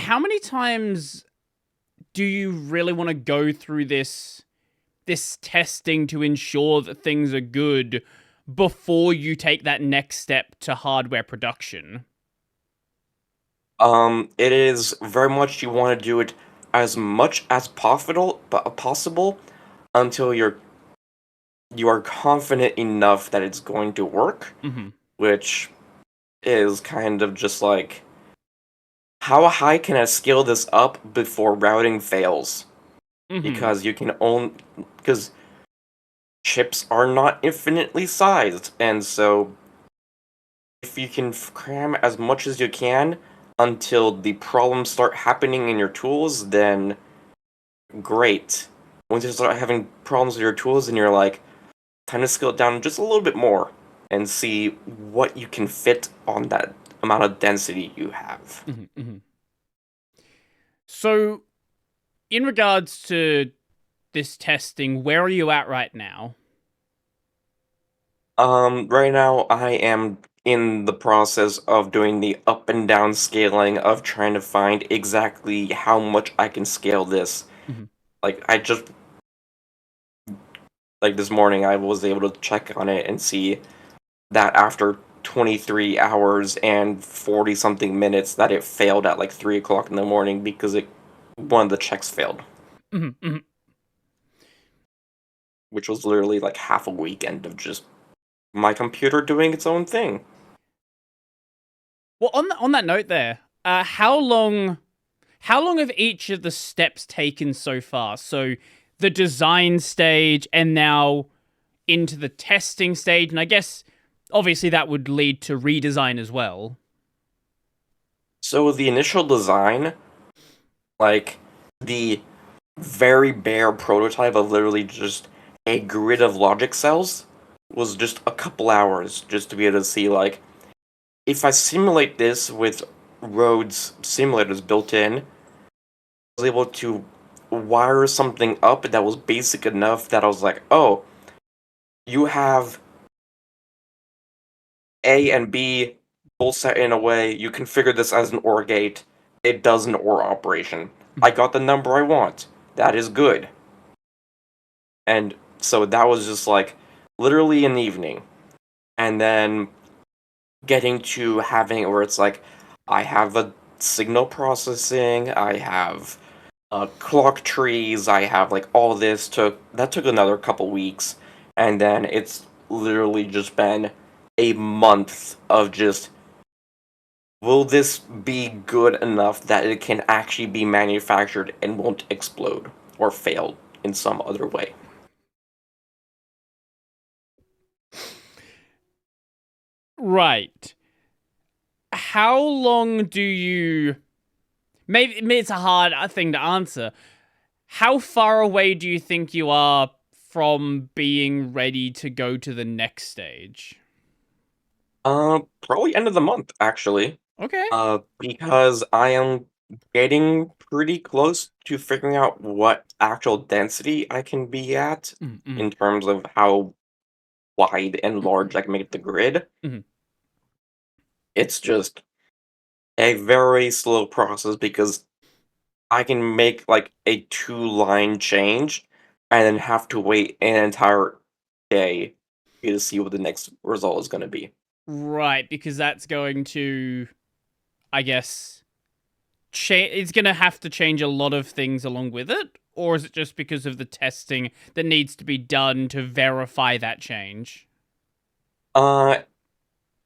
how many times do you really want to go through this testing to ensure that things are good before you take that next step to hardware production? It is very much you want to do it as much as possible until you are confident enough that it's going to work, Mm-hmm. which is kind of just like how high can I scale this up before routing fails? Mm-hmm. Because you can own because chips are not infinitely sized, and so if you can cram as much as you can until the problems start happening in your tools, then great. Once you start having problems with your tools, and you're like, time to scale it down just a little bit more and see what you can fit on that amount of density you have. Mm-hmm. Mm-hmm. So, in regards to this testing, where are you at right now? Right now I am in the process of doing the up and down scaling of trying to find exactly how much I can scale this. Mm-hmm. Like I just like this morning I was able to check on it and see that after 23 hours and 40 something minutes that it failed at like 3 o'clock in the morning because it one of the checks failed, Mm-hmm. Mm-hmm. which was literally like half a weekend of just my computer doing its own thing. Well, on that note, there, how long have each of the steps taken so far? So, the design stage, and now into the testing stage, and I guess obviously that would lead to redesign as well. So the initial design, like the very bare prototype of literally just a grid of logic cells, was just a couple hours just to be able to see like if I simulate this with Rhodes simulators built in, I was able to wire something up that was basic enough that I was like, oh, you have A and B both set in a way, you configure this as an OR gate, it does an OR operation. I got the number I want. That is good. And so that was just like literally an evening. And then getting to having it where it's like I have a signal processing, I have clock trees, I have like all this took another couple weeks, and then it's literally just been a month of just will this be good enough that it can actually be manufactured and won't explode or fail in some other way. Right. How long do you? Maybe it's a hard thing to answer. How far away do you think you are from being ready to go to the next stage? Probably end of the month actually. Okay. Because I am getting pretty close to figuring out what actual density I can be at Mm-hmm. in terms of how wide and large I can make the grid. Mm-hmm. It's just a very slow process because I can make like a two-line change and then have to wait an entire day to see what the next result is going to be. Right, because that's going to, I guess, it's going to have to change a lot of things along with it, or is it just because of the testing that needs to be done to verify that change? Uh,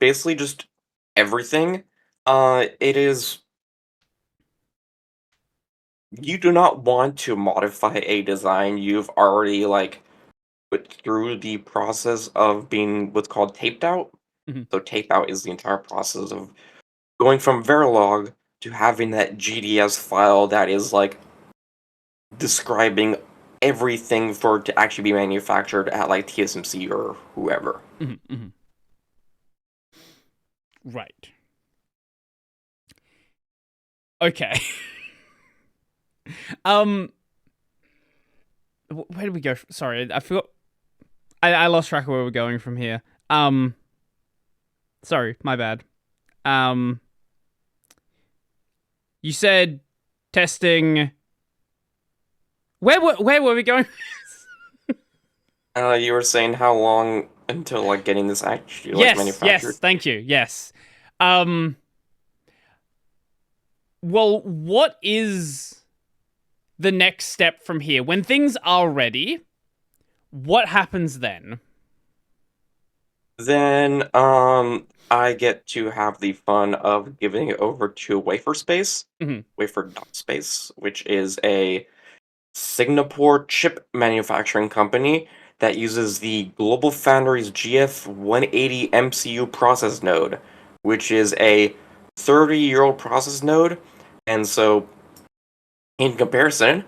Basically just everything. It is you do not want to modify a design you've already like put through the process of being what's called taped out. Mm-hmm. So tape out is the entire process of going from Verilog to having that GDS file that is like describing everything for it to actually be manufactured at like TSMC or whoever. Mm-hmm. Mm-hmm. Right. Okay. um, where did we go? Sorry, I forgot. I lost track of where we're going from here. Um, sorry, my bad. Um, you said Testing. Where were we going? You were saying how long until like getting this actually like Yes. manufactured? Thank you. Yes. Um. Well, what is the next step from here? When things are ready, what happens then? Then I get to have the fun of giving it over to Wafer Space, Mhm. Wafer.space, which is a Singapore chip manufacturing company that uses the Global Foundries GF180 MCU process node, which is a 30-year-old process node. And so, in comparison,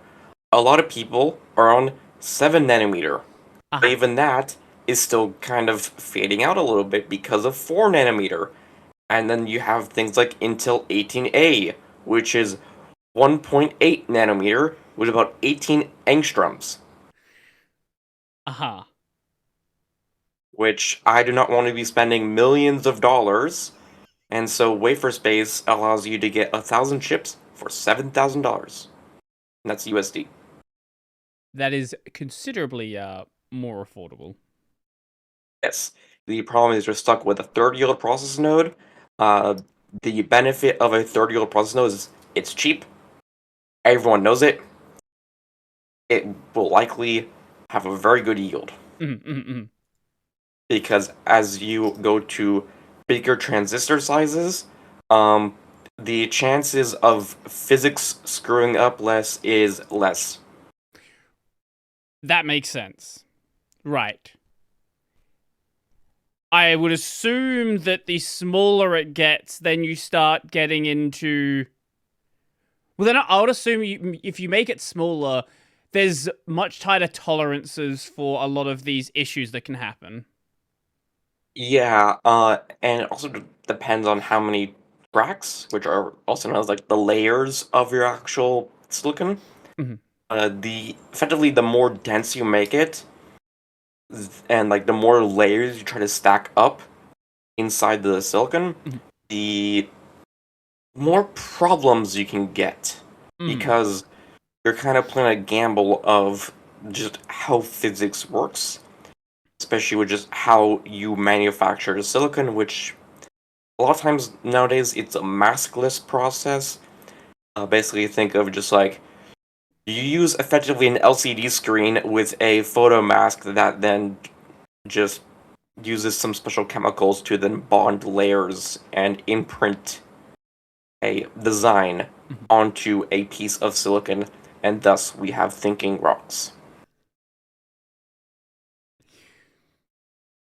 a lot of people are on 7 nanometer. But Aha. even that is still kind of fading out a little bit because of 4 nanometer. And then you have things like Intel 18A, which is 1.8 nanometer with about 18 angstroms, Aha. which I do not want to be spending millions of dollars. And so Waferspace allows you to get 1,000 chips for $7,000. That's USD. That is considerably more affordable. Yes. The problem is you're stuck with a 30-year-old process node. Uh, the benefit of a 30-year-old process node is it's cheap. Everyone knows it. It will likely have a very good yield. Mm-hmm. Because as you go to bigger transistor sizes, um, the chances of physics screwing up less is less. That makes sense. Right. I would assume that the smaller it gets, then you start getting into. Well, then I would assume if you make it smaller, there's much tighter tolerances for a lot of these issues that can happen. Yeah, and it also depends on how many tracks, which are also known as like the layers of your actual silicon. Mhm. The effectively the more dense you make it, and like the more layers you try to stack up inside the silicon, Mhm. the more problems you can get Mm. because you're kind of playing a gamble of just how physics works, especially with just how you manufacture the silicon, which a lot of times nowadays it's a maskless process. Basically, think of just like you use effectively an LCD screen with a photo mask that then just uses some special chemicals to then bond layers and imprint a design Mhm. onto a piece of silicon, and thus we have thinking rocks.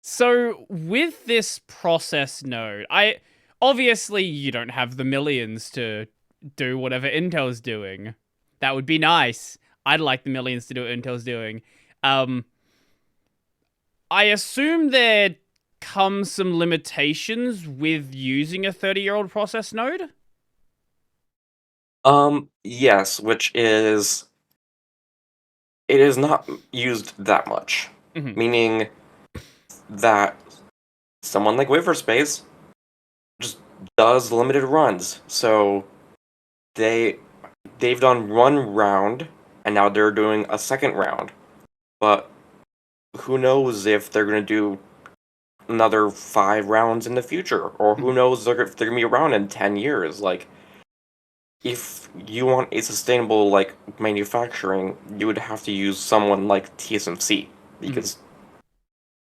So with this process node, I obviously you don't have the millions to do whatever Intel's doing. That would be nice. I'd like the millions to do what Intel's doing. Um, I assume there comes some limitations with using a 30-year-old process node. Yes, which is it is not used that much, Hmm. meaning that someone like Waverspace just does limited runs. So they they've done one round and now they're doing a second round. But who knows if they're gonna do another 5 rounds in the future, or who knows if they're gonna be around in 10 years. Like, if you want a sustainable like manufacturing, you would have to use someone like TSMC Hmm. because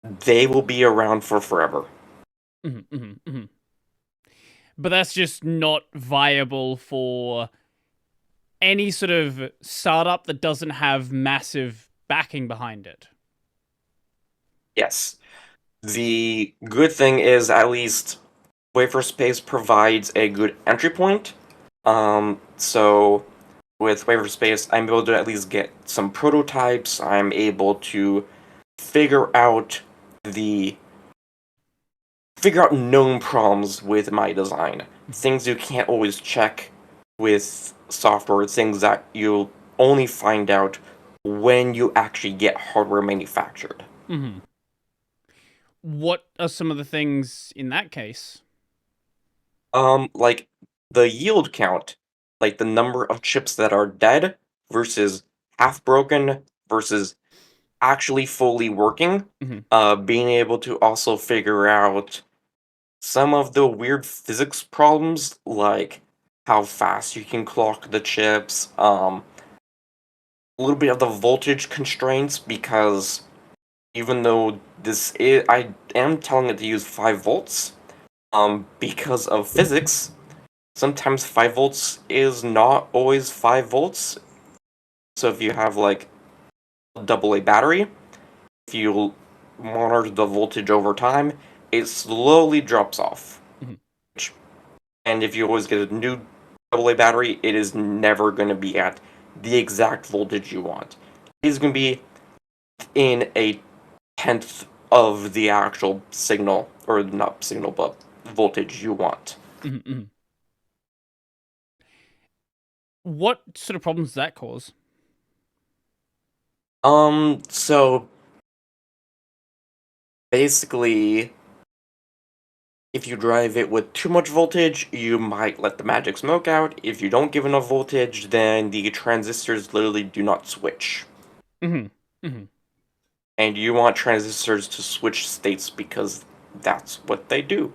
they will be around for forever. Hmm. But that's just not viable for any sort of startup that doesn't have massive backing behind it. Yes. The good thing is at least Waverspace provides a good entry point. So with Waverspace, I'm able to at least get some prototypes. I'm able to figure out the figure out known problems with my design. Things you can't always check with software, things that you'll only find out when you actually get hardware manufactured. Hmm. What are some of the things in that case? Like the yield count. like the number of chips that are dead versus half broken versus actually fully working. Mhm. Being able to also figure out some of the weird physics problems, like how fast you can clock the chips, a little bit of the voltage constraints, because even though this is, I am telling it to use 5 volts, because of physics, sometimes 5 volts is not always 5 volts. So if you have like a AA battery, if you monitor the voltage over time, it slowly drops off. Mhm. And if you always get a new AA battery, it is never going to be at the exact voltage you want. It is going to be in a tenth of the actual signal, or not signal, but voltage you want. Mhm. Mhm. What sort of problems does that cause? So basically, if you drive it with too much voltage, you might let the magic smoke out. If you don't give enough voltage, then the transistors literally do not switch. Mhm. Mhm. And you want transistors to switch states because that's what they do.